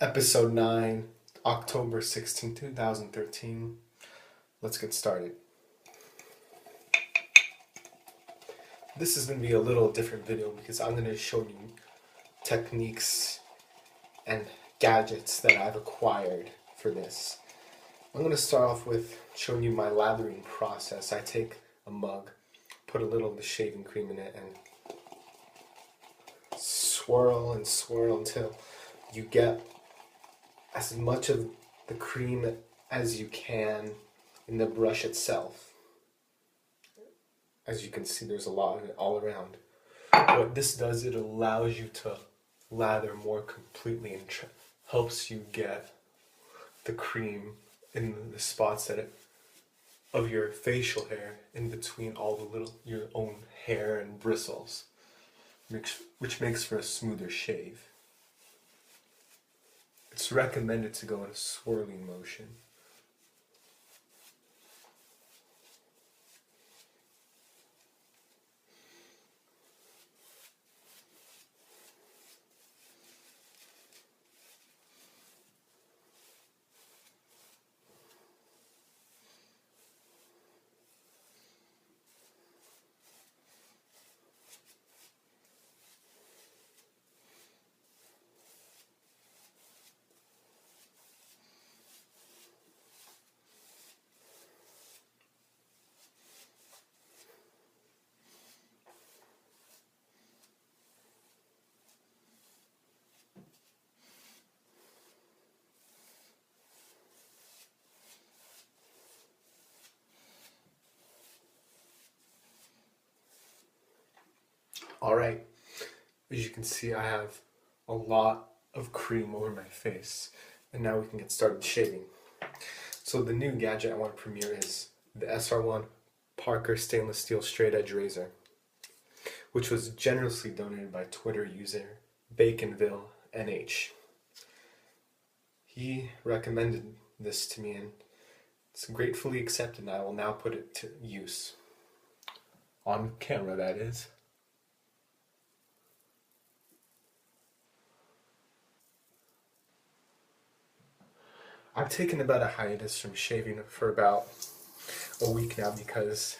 Episode 9, October 16, 2013. Let's get started. This is going to be a little different video because I'm going to show you techniques and gadgets that I've acquired for this. I'm going to start off with showing you my lathering process. I take a mug, put a little of the shaving cream in it, and swirl and swirl until you get as much of the cream as you can in the brush itself. As you can see, there's a lot of it all around. What this does, it allows you to lather more completely and helps you get the cream in the spots of your facial hair in between all the your own hair and bristles, which makes for a smoother shave. It's recommended to go in a swirling motion. Alright, as you can see, I have a lot of cream over my face, and now we can get started shaving. So the new gadget I want to premiere is the SR1 Parker stainless steel straight edge razor, which was generously donated by Twitter user Baconville NH. He recommended this to me, and it's gratefully accepted, and I will now put it to use. On camera, that is. I've taken about a hiatus from shaving for about a week now because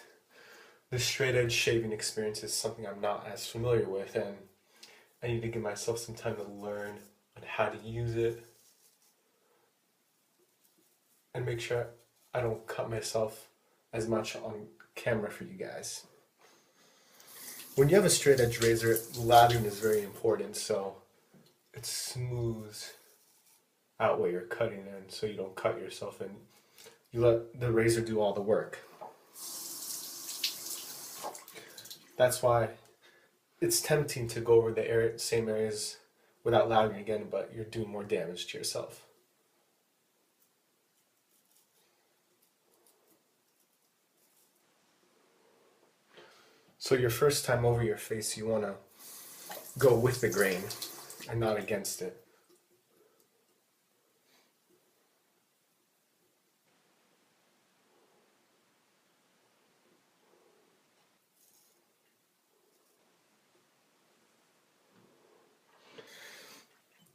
the straight edge shaving experience is something I'm not as familiar with, and I need to give myself some time to learn on how to use it and make sure I don't cut myself as much on camera for you guys. When you have a straight edge razor, lathering is very important, so it smooths out what you're cutting in so you don't cut yourself and you let the razor do all the work. That's why it's tempting to go over the same areas without lathering again, but you're doing more damage to yourself. So your first time over your face, you want to go with the grain and not against it.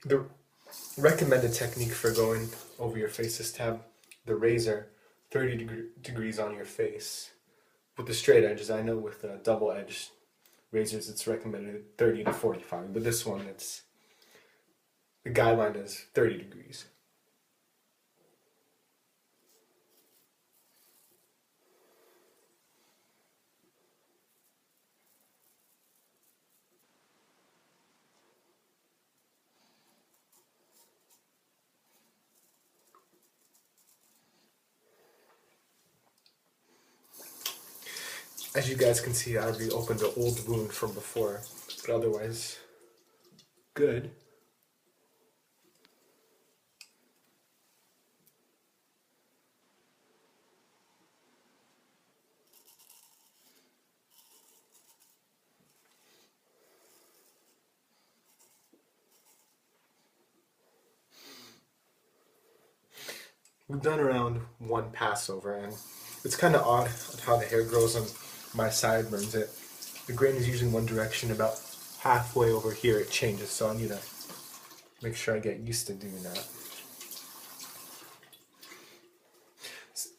The recommended technique for going over your face is to have the razor 30 degrees on your face. With the straight edges, I know with the double edged razors it's recommended 30 to 45, but this one, the guideline is 30 degrees. As you guys can see, I reopened the old wound from before, but otherwise, good. We've done around one passover, and it's kind of odd how the hair grows on my sideburns. The grain is usually in one direction, about halfway over here it changes, so I need to make sure I get used to doing that.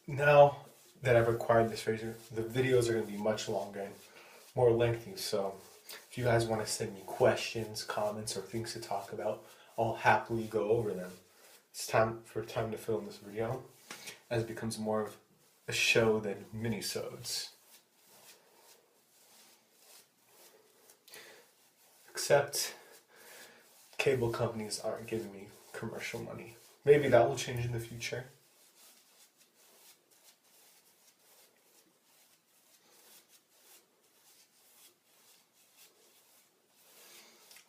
Now that I've acquired this razor, the videos are going to be much longer and more lengthy, so if you guys want to send me questions, comments, or things to talk about, I'll happily go over them. It's time to film this video, as it becomes more of a show than minisodes. Except cable companies aren't giving me commercial money. Maybe that will change in the future.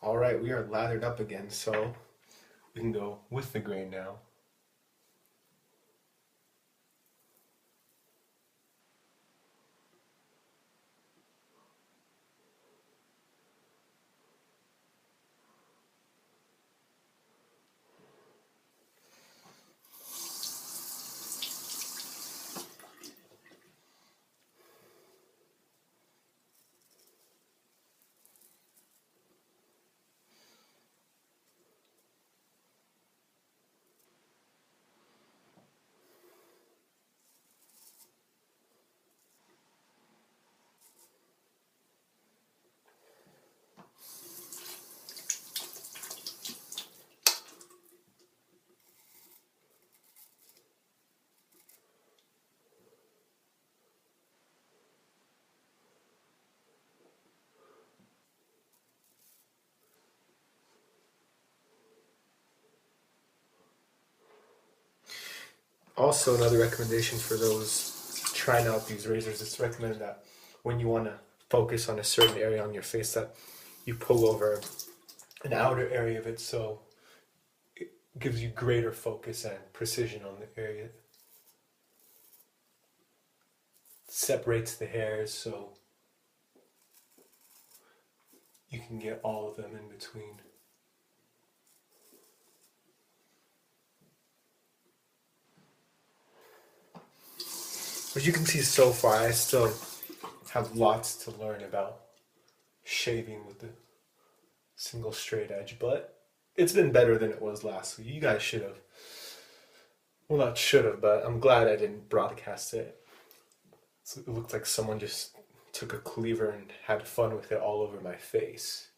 Alright, we are lathered up again, so we can go with the grain now. Also, another recommendation for those trying out these razors, it's recommended that when you want to focus on a certain area on your face, that you pull over an outer area of it, so it gives you greater focus and precision on the area. It separates the hairs so you can get all of them in between. As you can see so far, I still have lots to learn about shaving with the single straight edge, but it's been better than it was last week. You guys should have, well, not should have, but I'm glad I didn't broadcast it. So it looked like someone just took a cleaver and had fun with it all over my face.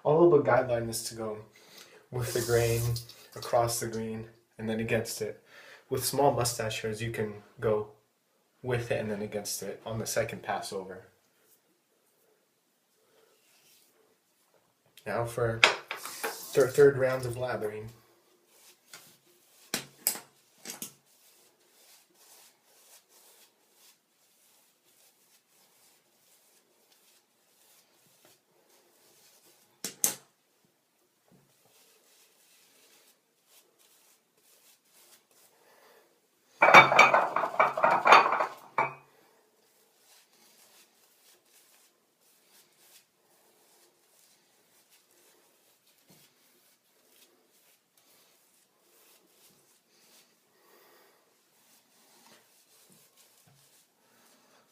All of the guideline is to go with the grain, across the grain, and then against it. With small mustache hairs, you can go with it and then against it on the second pass over. Now for third round of lathering.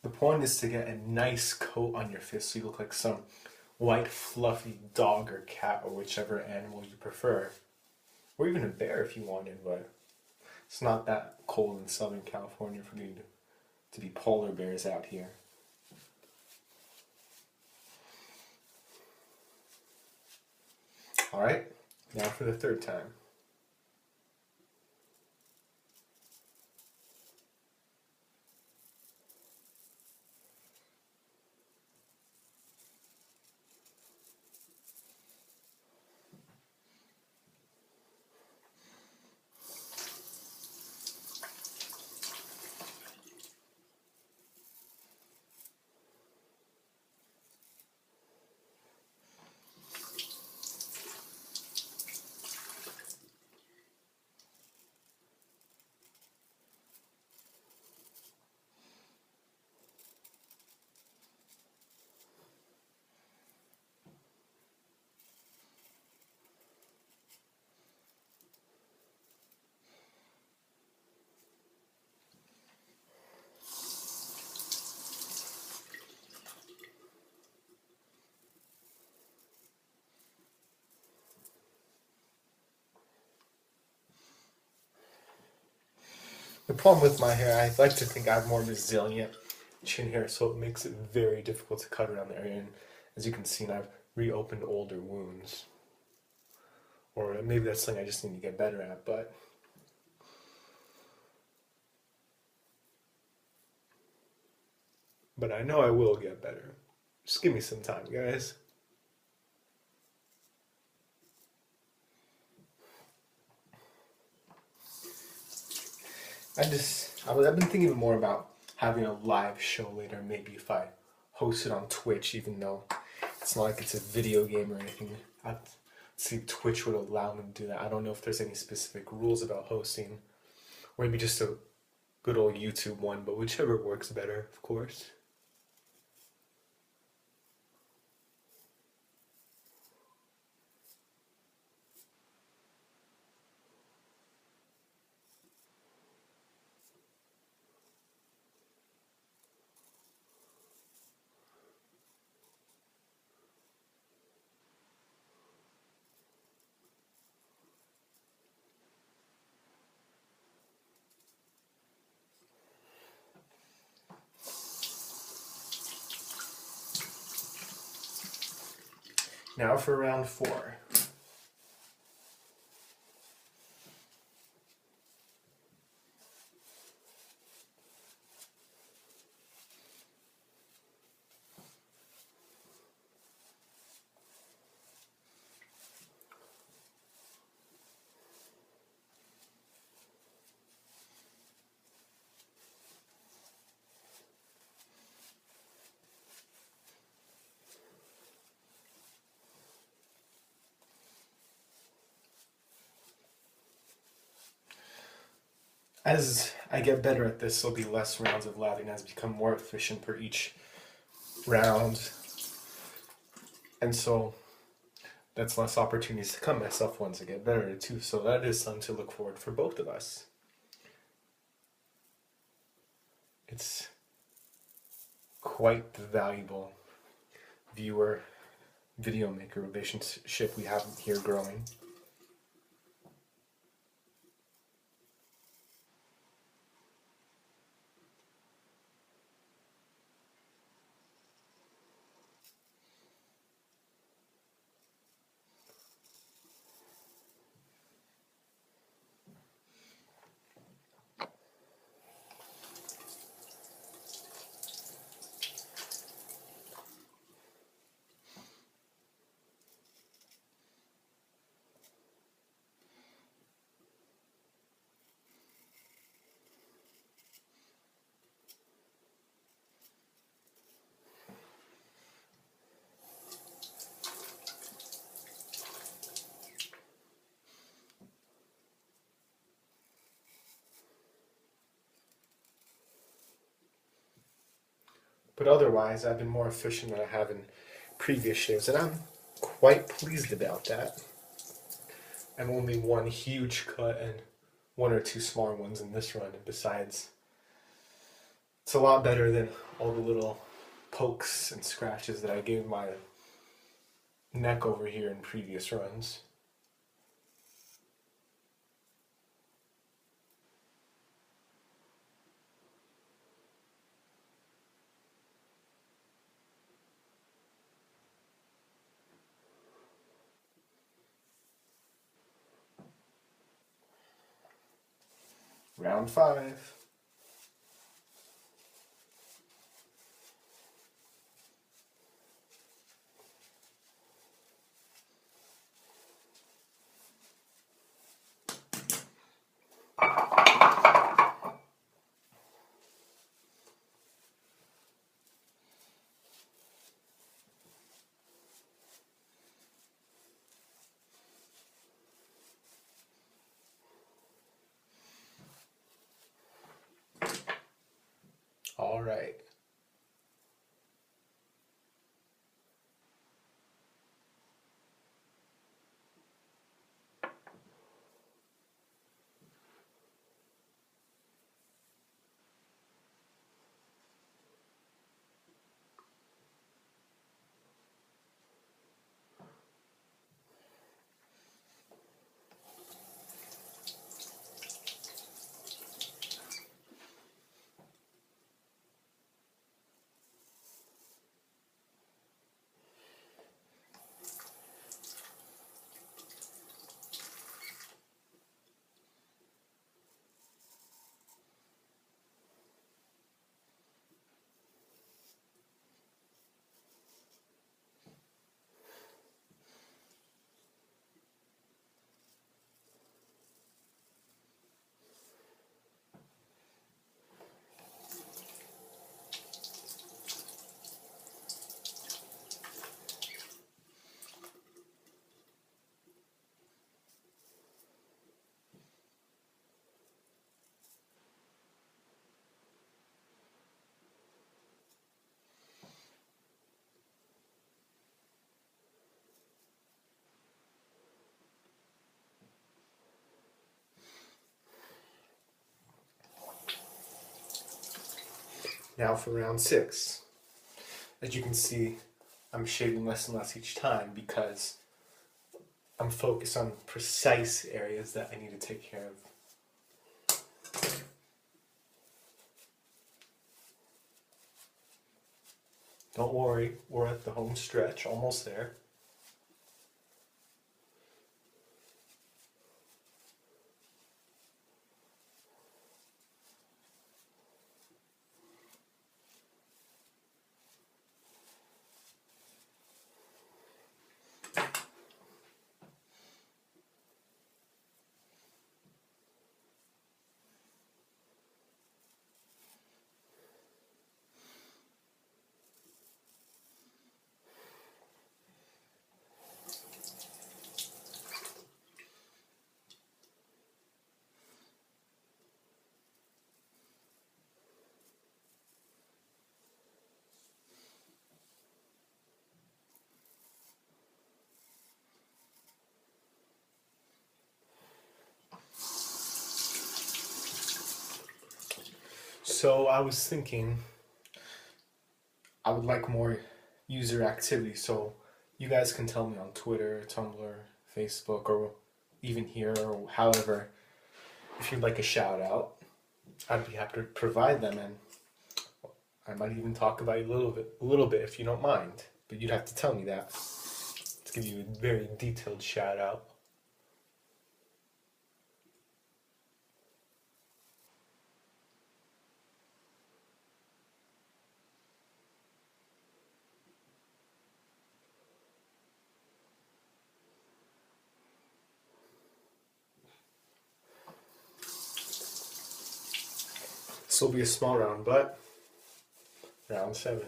The point is to get a nice coat on your fist so you look like some white fluffy dog or cat or whichever animal you prefer. Or even a bear if you wanted, but it's not that cold in Southern California for you to be polar bears out here. Alright, now for the third time. The problem with my hair, I like to think I have more resilient chin hair, so it makes it very difficult to cut around the area. And as you can see, I've reopened older wounds. Or maybe that's something I just need to get better at, but I know I will get better. Just give me some time, guys. I've been thinking more about having a live show later, maybe if I host it on Twitch, even though it's not like it's a video game or anything. I'd see if Twitch would allow me to do that. I don't know if there's any specific rules about hosting, or maybe just a good old YouTube one, but whichever works better, of course. Now for round 4. As I get better at this, there'll be less rounds of lathering as I become more efficient per each round. And so that's less opportunities to cut myself once I get better at it too. So that is something to look forward for both of us. It's quite the valuable viewer video maker relationship we have here growing. But otherwise, I've been more efficient than I have in previous shaves, and I'm quite pleased about that. And only one huge cut and 1 or 2 smaller ones in this run, and besides, it's a lot better than all the little pokes and scratches that I gave my neck over here in previous runs. Round 5. All right. Now for round 6. As you can see, I'm shaving less and less each time because I'm focused on precise areas that I need to take care of. Don't worry, we're at the home stretch, almost there. So I was thinking I would like more user activity, so you guys can tell me on Twitter, Tumblr, Facebook, or even here, or however, if you'd like a shout out. I'd be happy to provide them, and I might even talk about you a little bit if you don't mind. But you'd have to tell me that to give you a very detailed shout out. This will be a small round, but round 7.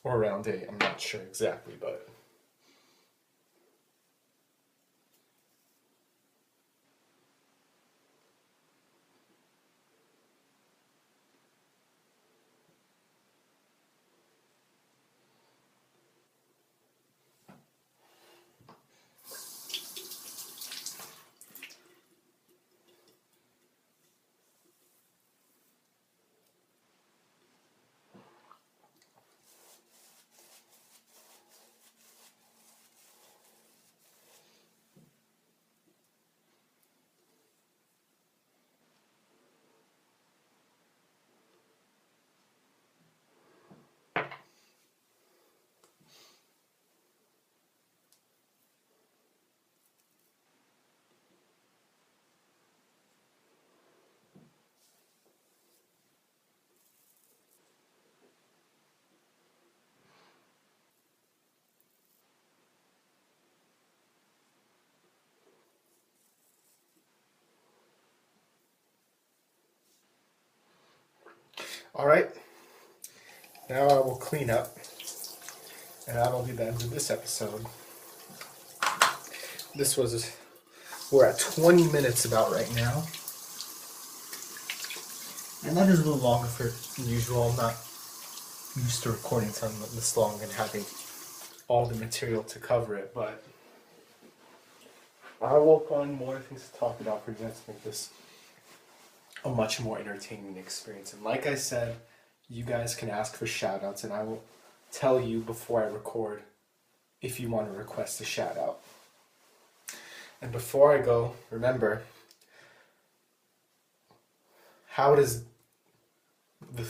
Or round 8, I'm not sure exactly, but alright. Now I will clean up, and that'll be the end of this episode. We're at 20 minutes about right now. And that is a little longer than usual. I'm not used to recording something this long and having all the material to cover it, but I will find more things to talk about for you guys to make this a much more entertaining experience. And like I said, you guys can ask for shout outs, and I will tell you before I record if you want to request a shout out. And before I go, remember, how does the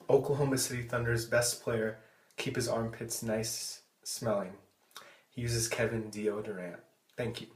Oklahoma City Thunder's best player keep his armpits nice smelling? He uses Kevin deodorant. Thank you.